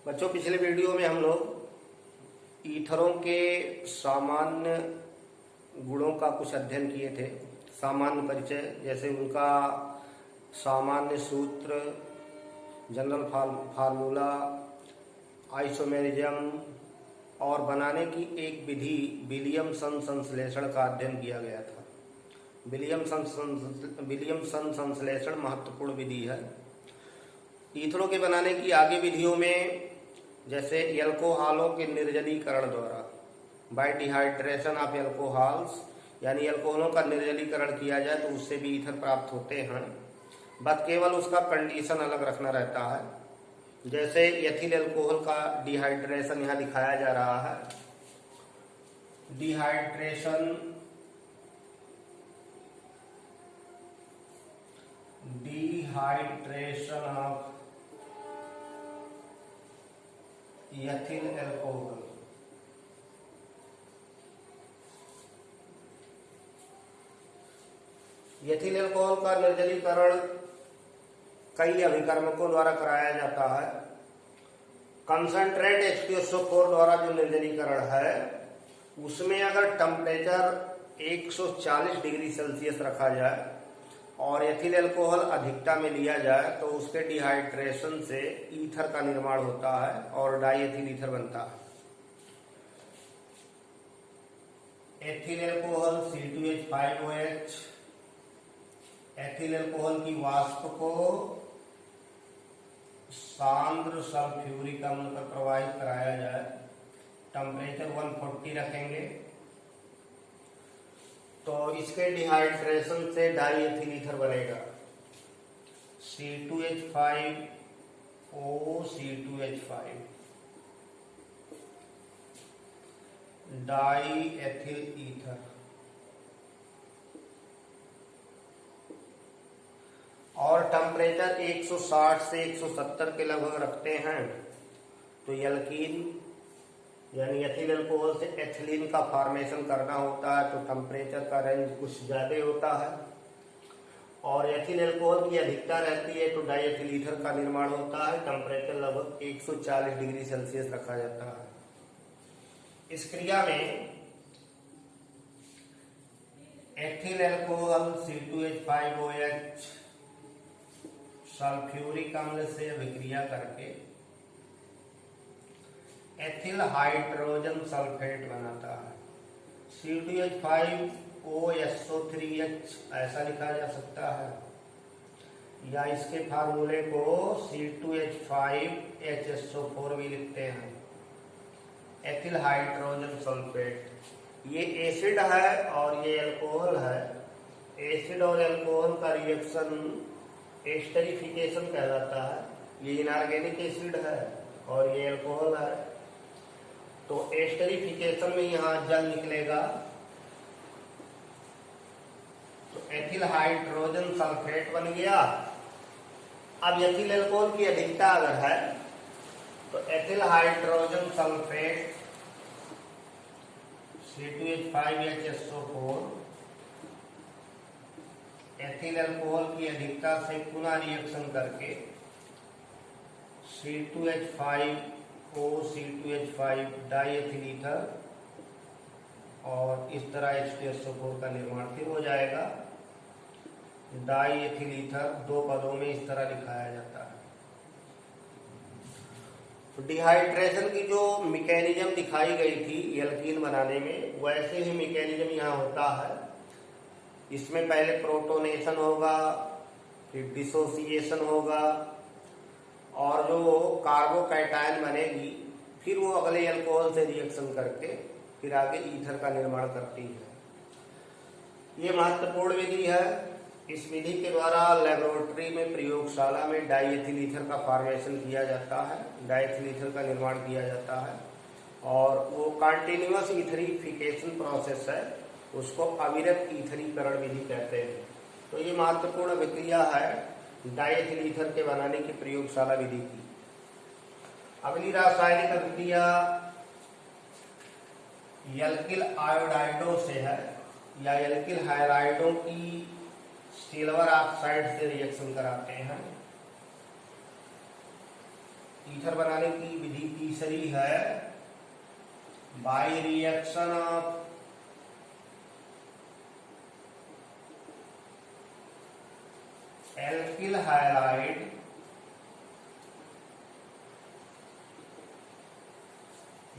बच्चों, पिछले वीडियो में हम लोग ईथरों के सामान्य गुणों का कुछ अध्ययन किए थे। सामान्य परिचय, जैसे उनका सामान्य सूत्र, जनरल फार्मूला, आइसोमेरिज्म और बनाने की एक विधि विलियमसन संश्लेषण का अध्ययन किया गया था। विलियमसन संश्लेषण महत्वपूर्ण विधि है। ईथरों के बनाने की आगे विधियों में जैसे एल्कोहलों के निर्जलीकरण द्वारा, बाय डिहाइड्रेशन ऑफ एल्कोहल्स, यानी एल्कोहलों का निर्जलीकरण किया जाए तो उससे भी ईथर प्राप्त होते हैं, बस केवल उसका कंडीशन अलग रखना रहता है। जैसे एथिल एल्कोहल का डिहाइड्रेशन यहाँ दिखाया जा रहा है। Dehydration of ethyl alcohol. Ethyl alcohol का निर्जलीकरण कई अभिकर्मकों द्वारा कराया जाता है। कंसंट्रेट H2SO4 द्वारा जो निर्जलीकरण है उसमें अगर टेम्परेचर 140 डिग्री सेल्सियस रखा जाए और एथिल एल्कोहल अधिकता में लिया जाए तो उसके डिहाइड्रेशन से ईथर का निर्माण होता है और डाईएथिल ईथर बनता है। Ethyl alcohol C2H5OH, ethyl alcohol की वाष्प को सांद्र सल्फ्यूरिक अम्ल पर प्रवाहित कराया जाए, टेम्परेचर 140 रखेंगे तो इसके डिहाइड्रेशन से डाईएथिल ईथर बनेगा। C2H5O C2H5 diethyl ether. और टेम्परेचर 160 से 170 के लगभग रखते हैं तो एल्कीन यानी एथिल एल्कोहल से एथिलीन का फॉर्मेशन करना होता है तो टेम्परेचर का रेंज कुछ ज़्यादा होता है। और एथिल एल्कोहल की अधिकता रहती है तो डाईएथिल ईथर का निर्माण होता है, टेम्परेचर लगभग 140 डिग्री सेल्सियस रखा जाता है। इस क्रिया में एथिल एल्कोहल C2H5OH सल्फ्यूरिक अम्ल से अभिक्रिया करके एथिल हाइड्रोजन सल्फेट बनाता है। C2H5OSO3H ऐसा लिखा जा सकता है, या इसके फार्मूले को C2H5HSO4 भी लिखते हैं। एथिल हाइड्रोजन सल्फेट ये एसिड है और ये एल्कोहल है। एसिड और एल्कोहल का रिएक्शन एस्टरिफिकेशन कहलाता है। ये इनऑर्गेनिक एसिड है और ये एल्कोहल है, तो एस्टरिफिकेशन में यहाँ जल निकलेगा तो एथिल हाइड्रोजन सल्फेट बन गया। अब एथिल एल्कोहल की अधिकता अगर है तो ethyl hydrogen sulphate C2H5HSO4 ethyl alcohol की अधिकता से पुनः रिएक्शन करके C2H5O C2H5 डाईएथिल ईथर और इस तरह H2SO4 का निर्माण फिर हो जाएगा। डाईएथिल ईथर दो पदों में इस तरह लिखाया जाता है। तो डिहाइड्रेशन की जो मैकेनिज्म दिखाई गई थी एल्कीन बनाने में, वैसे ही मैकेनिज्म यहाँ होता है। इसमें पहले प्रोटोनेशन होगा, फिर डिसोसिएशन होगा और जो कार्बोकैटायन बनेगी फिर वो अगले एल्कोहल से रिएक्शन करके फिर आगे ईथर का निर्माण करती है। ये महत्वपूर्ण विधि है। इस विधि के द्वारा लेबोरेटरी में, प्रयोगशाला में डाईएथिल ईथर का फॉर्मेशन किया जाता है, डाईएथिल ईथर का निर्माण किया जाता है और वो कंटिन्यूअस ईथरीफिकेशन प्रोसेस है, उसको अविरत ईथरीकरण विधि कहते हैं। तो ये महत्वपूर्ण अभिक्रिया है डाईएथिल ईथर के बनाने की प्रयोगशाला विधि की। अगली रासायनिक अभिक्रिया एल्किल आयोडाइडों से है, या एल्किल हाइड्राइडों की सिल्वर ऑक्साइड से रिएक्शन कराते हैं। ईथर बनाने की विधि तीसरी है by reaction of alkyl halide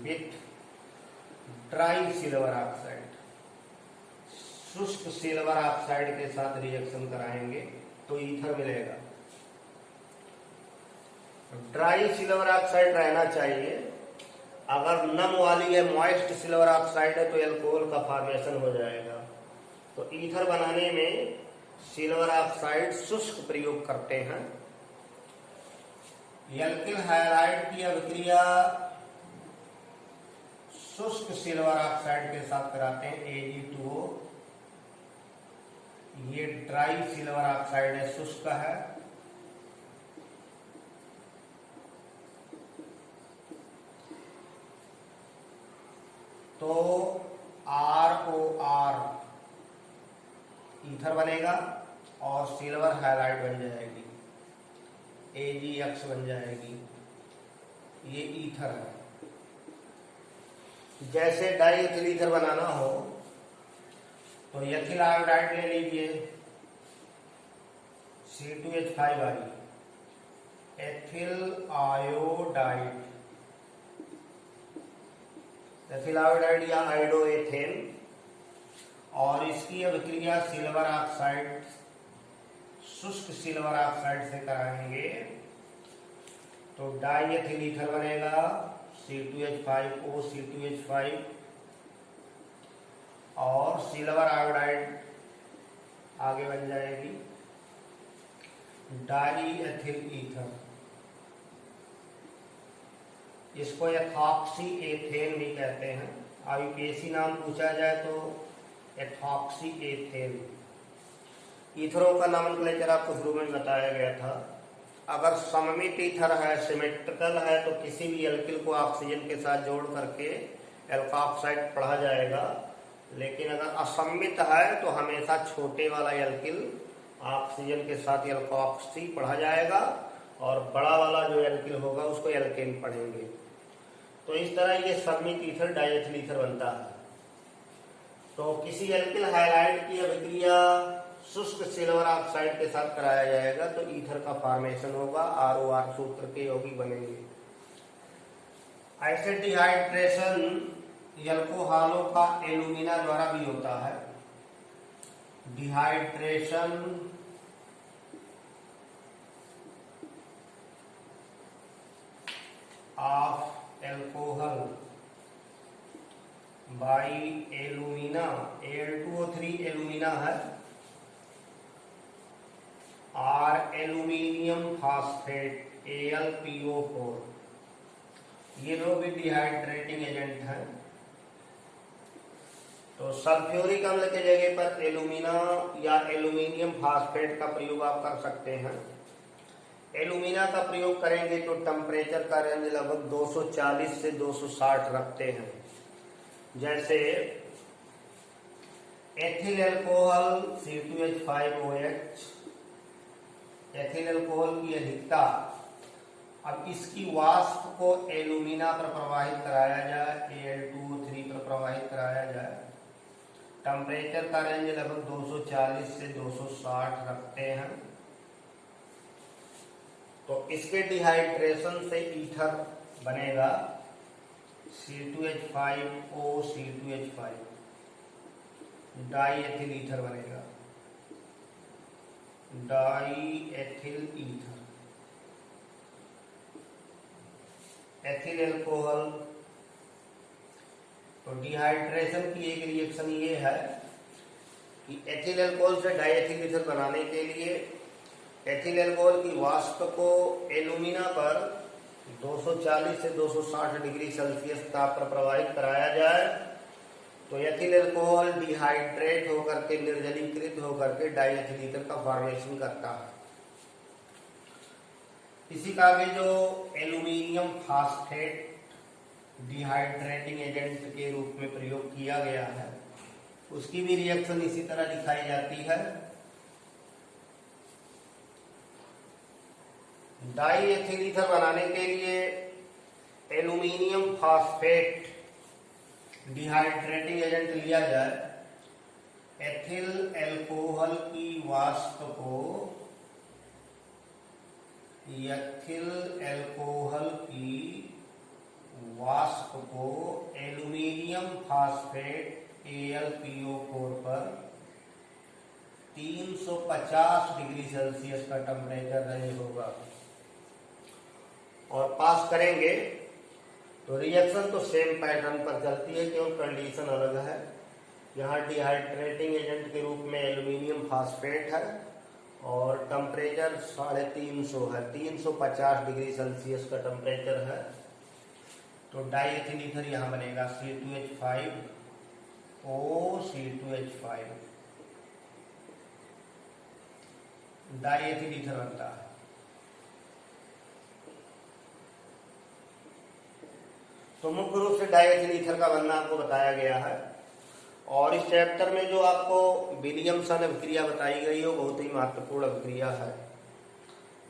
with dry silver oxide. शुष्क सिल्वर ऑक्साइड के साथ रिएक्शन कराएंगे तो ईथर मिलेगा। ड्राई सिल्वर ऑक्साइड रहना चाहिए। अगर नम वाली है, मॉइस्ट सिल्वर ऑक्साइड है, तो एल्कोहल का फॉर्मेशन हो जाएगा। तो ईथर बनाने में सिल्वर ऑक्साइड शुष्क प्रयोग करते हैं। एल्किल हाइलाइड की अभिक्रिया शुष्क सिल्वर ऑक्साइड के साथ कराते हैं Ag2O। ये ड्राई सिल्वर ऑक्साइड है, शुष्क है। तो ROR ईथर बनेगा और सिल्वर हाइलाइट बन जाएगी, AgX बन जाएगी। ये ईथर है। जैसे डाई एथिल ईथर बनाना हो तो एथिल आयोडाइड ले लीजिए, C2H5 ethyl iodide, ethyl iodide या आयोडोएथेन, और इसकी अभिक्रिया सिल्वर ऑक्साइड, शुष्क सिल्वर ऑक्साइड से कराएंगे तो डाई एथिल ईथर बनेगा, C2H5O C2H5, और सिल्वर आयोडाइड आगे बन जाएगी डाई एथिल ईथर। इसको एथॉक्सी एथेन भी कहते हैं। आईयूपीएससी नाम पूछा जाए तो एथॉक्सी एथेन। ईथरों का नॉमेनक्लेचर आपको शुरू में बताया गया था। अगर सममित ईथर है, सिमेट्रिकल है, तो किसी भी एल्किल को ऑक्सीजन के साथ जोड़ करके एल्कोऑक्साइड पढ़ा जाएगा। लेकिन अगर असममित है तो हमेशा छोटे वाला एल्किल ऑक्सीजन के साथ एल्कोऑक्सी पढ़ा जाएगा और बड़ा वाला जो एल्किल होगा उसको एल्केन पढ़ेंगे। तो इस तरह ये सममित ईथर डाइएथिल ईथर बनता है। तो किसी एल्किल हाइलाइड की अभिक्रिया शुष्क सिल्वर ऑक्साइड के साथ कराया जाएगा तो ईथर का फॉर्मेशन होगा, ROR सूत्र के यौगिक बनेंगे। ऐसे डिहाइड्रेशन एल्कोहलों का एल्यूमिना द्वारा भी होता है। Dehydration of alcohol by alumina, Al2O3 alumina है, और एल्यूमिनियम फास्फेट AlPO4, ये लोग भी डिहाइड्रेटिंग एजेंट हैं। तो सल्फ्यूरिक अम्ल के जगह पर एल्यूमिना या एल्यूमिनियम फास्फेट का प्रयोग आप कर सकते हैं। एल्यूमिना का प्रयोग करेंगे तो टेम्परेचर का रेंज लगभग 240 से 260 रखते हैं। जैसे ethyl alcohol C2H5OH, ethyl alcohol की अधिकता, अब इसकी वाष्प को एल्यूमिना पर प्रवाहित कराया जाए, Al2O3 पर प्रवाहित कराया जाए, टेम्परेचर का रेंज लगभग 240 से 260 रखते हैं। तो इसके डिहाइड्रेशन से ईथर बनेगा C2H5O C2H5, diethyl ether बनेगा, diethyl ether. Ethyl alcohol, तो डिहाइड्रेशन की एक रिएक्शन ये है कि एथिल अल्कोहल से डाइएथिल ईथर बनाने के लिए एथिल अल्कोहल की वाष्प को एल्यूमिना पर 240 से 260 डिग्री सेल्सियस ताप पर प्रवाहित कराया जाए तो एथिल अल्कोहल डिहाइड्रेट होकर के, निर्जलीकृत होकर के डाइएथिल ईथर का फॉर्मेशन करता है। इसी का आगे जो एल्यूमिनियम फास्फेट डिहाइड्रेटिंग एजेंट के रूप में प्रयोग किया गया है, उसकी भी रिएक्शन इसी तरह दिखाई जाती है। डाई एथिल ईथर बनाने के लिए एल्यूमिनियम फॉस्फेट डिहाइड्रेटिंग एजेंट लिया जाए। एथिल एल्कोहल की वाष्प को एल्यूमिनियम फॉस्फेट AlPO4 पर 350 डिग्री सेल्सियस का टेम्परेचर रहे होगा और पास करेंगे तो रिएक्शन तो सेम पैटर्न पर चलती है, केवल कंडीशन अलग है। यहाँ डिहाइड्रेटिंग एजेंट के रूप में एल्यूमिनियम फॉस्फेट है और टेम्परेचर 350 है, 350 डिग्री सेल्सियस का टेम्परेचर है। तो डाई एथिल ईथर यहाँ बनेगा C2H5O, डाई एथिल ईथर बनता है। तो मुख्य रूप से डाई एथिल ईथर का बनना आपको बताया गया है और इस चैप्टर में जो आपको विलियमसन अभिक्रिया बताई गई है वो बहुत ही महत्वपूर्ण अभिक्रिया है।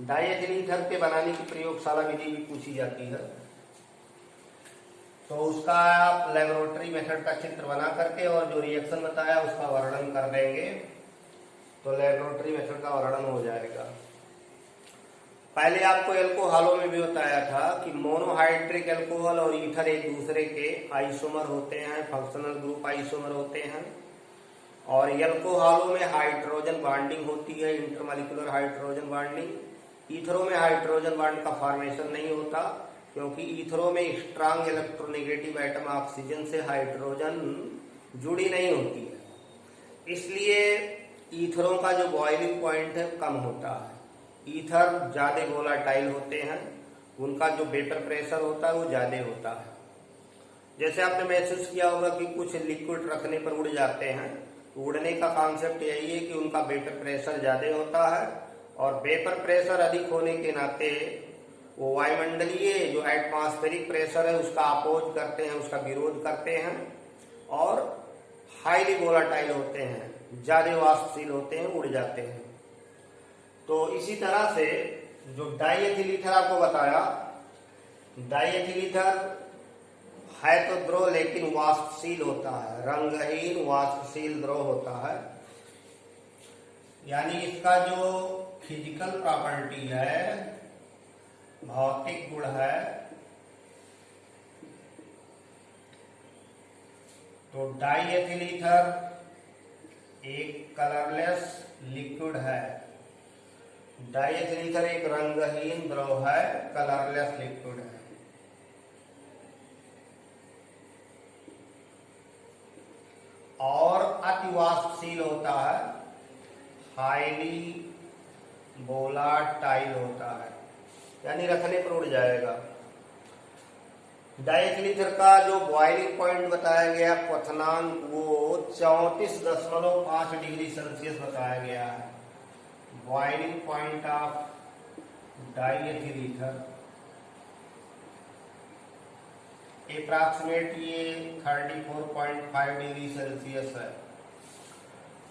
डाई एथिल ईथर के बनाने की प्रयोगशाला विधि भी पूछी जाती है, तो उसका आप लेबोरेटरी मेथड का चित्र बना करके और जो रिएक्शन बताया उसका वर्णन कर देंगे तो लेबोरेटरी मेथड का वर्णन हो जाएगा। पहले आपको एल्कोहलों में भी बताया था कि मोनोहाइड्रिक एल्कोहल और ईथर एक दूसरे के आइसोमर होते हैं, फंक्शनल ग्रुप आइसोमर होते हैं। और एल्कोहलों में हाइड्रोजन बॉन्डिंग होती है, इंटरमॉलिक्यूलर हाइड्रोजन बॉन्डिंग। ईथरों में हाइड्रोजन बॉन्ड का फॉर्मेशन नहीं होता क्योंकि ईथरों में स्ट्रांग इलेक्ट्रोनेगेटिव एटम ऑक्सीजन से हाइड्रोजन जुड़ी नहीं होती है, इसलिए ईथरों का जो बॉइलिंग पॉइंट है कम होता है। ईथर ज्यादा वोलाटाइल होते हैं, उनका जो वेपर प्रेशर होता है वो ज्यादा होता है। जैसे आपने महसूस किया होगा कि कुछ लिक्विड रखने पर उड़ जाते हैं, उड़ने का कॉन्सेप्ट यही है कि उनका वेपर प्रेशर ज्यादा होता है और वेपर प्रेशर अधिक होने के नाते वो वायुमंडलीय जो एटमॉस्फेरिक प्रेशर है उसका अपोज करते हैं, उसका विरोध करते हैं और हाईली वोलाटाइल होते हैं, ज्यादा वाष्पशील होते हैं, उड़ जाते हैं। तो इसी तरह से जो डाई एथिल ईथर आपको बताया, डाई एथिल ईथर है तो द्रव लेकिन वाष्पशील होता है, रंगहीन वाष्पशील द्रव होता है। यानी इसका जो फिजिकल प्रॉपर्टी है, भौतिक गुण है, तो डाई एथिल ईथर एक कलरलेस लिक्विड है। डाई एथिल ईथर एक रंगहीन द्रव है, कलरलेस लिक्विड है। और अतिवाष्पशील होता है, हाईली वोलाटाइल होता है, यानी रखने पर उड़ जाएगा। डाई एथिल ईथर का जो बॉइलिंग पॉइंट बताया गया क्वथनांक वो 34.5 डिग्री सेल्सियस बताया गया है। Boiling point of die ethyl ether approximate ये 34.5 डिग्री सेल्सियस है।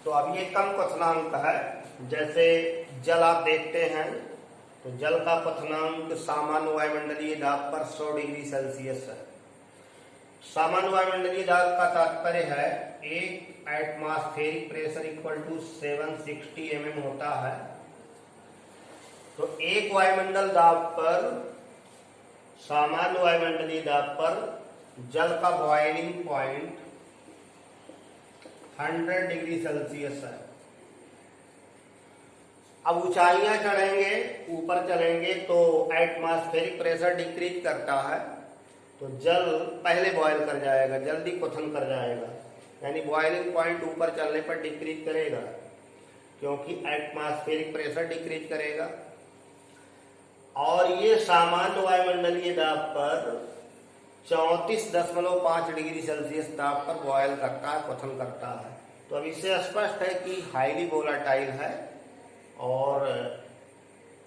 तो अब ये कम क्वथनांक है। जैसे जल आप देखते हैं तो जल का क्वथनांक सामान्य वायुमंडलीय दाब पर 100 डिग्री सेल्सियस है। सामान्य वायुमंडलीय दाब का तात्पर्य है एक atmospheric pressure equal to 760 mm होता है। तो एक वायुमंडल दाब पर, सामान्य वायुमंडलीय दाब पर जल का बॉइलिंग पॉइंट 100 डिग्री सेल्सियस है। अब ऊंचाइयां चढ़ेंगे, ऊपर चलेंगे तो एटमॉस्फेरिक प्रेशर डिक्रीज करता है, तो जल पहले बॉयल कर जाएगा, जल्दी क्वथन कर जाएगा, यानी बॉइलिंग पॉइंट ऊपर चलने पर डिक्रीज करेगा क्योंकि एटमॉस्फेरिक प्रेशर डिक्रीज करेगा। और ये सामान्य वायुमंडलीय दाब पर 34.5 डिग्री सेल्सियस दाब पर बॉयल करता है, क्वथन करता है। तो अब इससे स्पष्ट है कि हाईली वोलाटाइल है और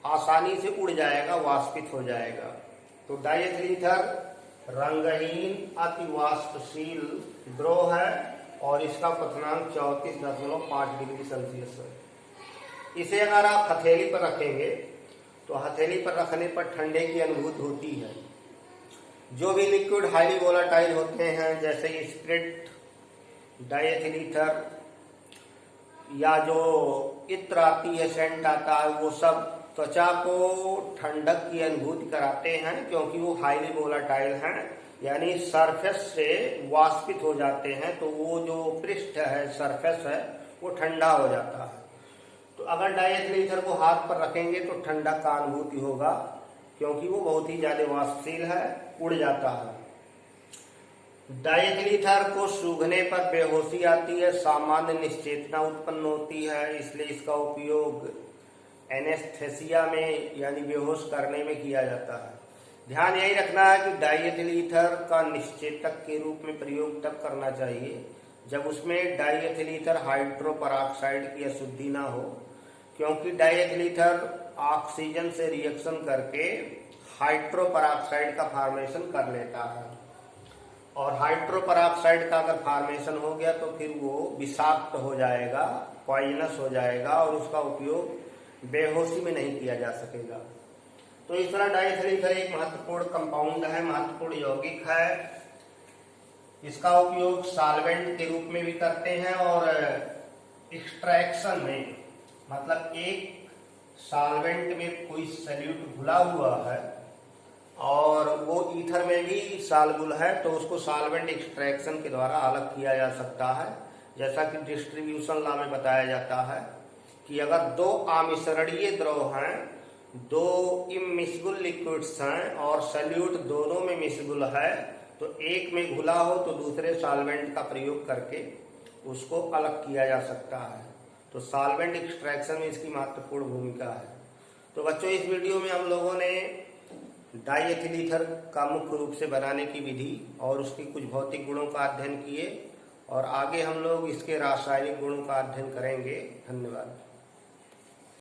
आसानी से उड़ जाएगा, वाष्पित हो जाएगा। तो डाई एथिल ईथर रंगहीन अति वाष्पशील द्रव है और इसका क्वथनांक 34.5 डिग्री सेल्सियस है। इसे अगर आप हथेली पर रखेंगे तो हथेली पर रखने पर ठंडे की अनुभूति होती है। जो भी लिक्विड हाईली वोलाटाइल होते हैं, जैसे स्पिरिट, डायथिलीथर या जो इत्र आती है, सेंट आता है, वो सब त्वचा को ठंडक की अनुभूति कराते हैं, क्योंकि वो हाईली वोलाटाइल हैं, यानी सरफेस से वाष्पित हो जाते हैं, तो वो जो पृष्ठ है, सरफेस है, वो ठंडा हो जाता है। तो अगर डायथिलीथर को हाथ पर रखेंगे तो ठंडक का अनुभूति होगा, क्योंकि वो बहुत ही ज्यादा वाष्पशील है, उड़ जाता है। डायथिलीथर को सूंघने पर बेहोशी आती है, सामान्य निश्चेतना उत्पन्न होती है, इसलिए इसका उपयोग एनेस्थेसिया में यानी बेहोश करने में किया जाता है। ध्यान यही रखना है कि डायथिलीथर का निश्चेतक के रूप में प्रयोग तब करना चाहिए जब उसमें डायथिलीथर हाइड्रोपरऑक्साइड की अशुद्धि ना हो, क्योंकि डायथिलीथर ऑक्सीजन से रिएक्शन करके हाइड्रोपरऑक्साइड का फॉर्मेशन कर लेता है, और हाइड्रोपरऑक्साइड का अगर फॉर्मेशन हो गया तो फिर वो विषाक्त हो जाएगा, पॉइजनस हो जाएगा, और उसका उपयोग बेहोशी में नहीं किया जा सकेगा। तो इस तरह डायथिलीथर एक महत्वपूर्ण कंपाउंड है, महत्वपूर्ण यौगिक है। इसका उपयोग सॉल्वेंट के रूप में भी करते हैं, और एक्सट्रैक्शन में, मतलब एक सॉल्वेंट में कोई सॉल्यूट घुला हुआ है और वो ईथर में भी सॉल्युबल है, तो उसको सॉल्वेंट एक्सट्रैक्शन के द्वारा अलग किया जा सकता है। जैसा कि डिस्ट्रीब्यूशन लॉ में बताया जाता है कि अगर दो आमिश्रणीय द्रव हैं, दो इमिसिबल लिक्विड्स हैं और सॉल्यूट दोनों में मिसिबल है, तो एक में घुला हो तो दूसरे सॉल्वेंट का प्रयोग करके उसको अलग किया जा सकता है। तो सॉल्वेंट एक्सट्रैक्शन में इसकी महत्वपूर्ण भूमिका है। तो बच्चों, इस वीडियो में हम लोगों ने डायथिलीथर का मुख्य रूप से बनाने की विधि और उसकी कुछ भौतिक गुणों का अध्ययन किए, और आगे हम लोग इसके रासायनिक गुणों का अध्ययन करेंगे। धन्यवाद।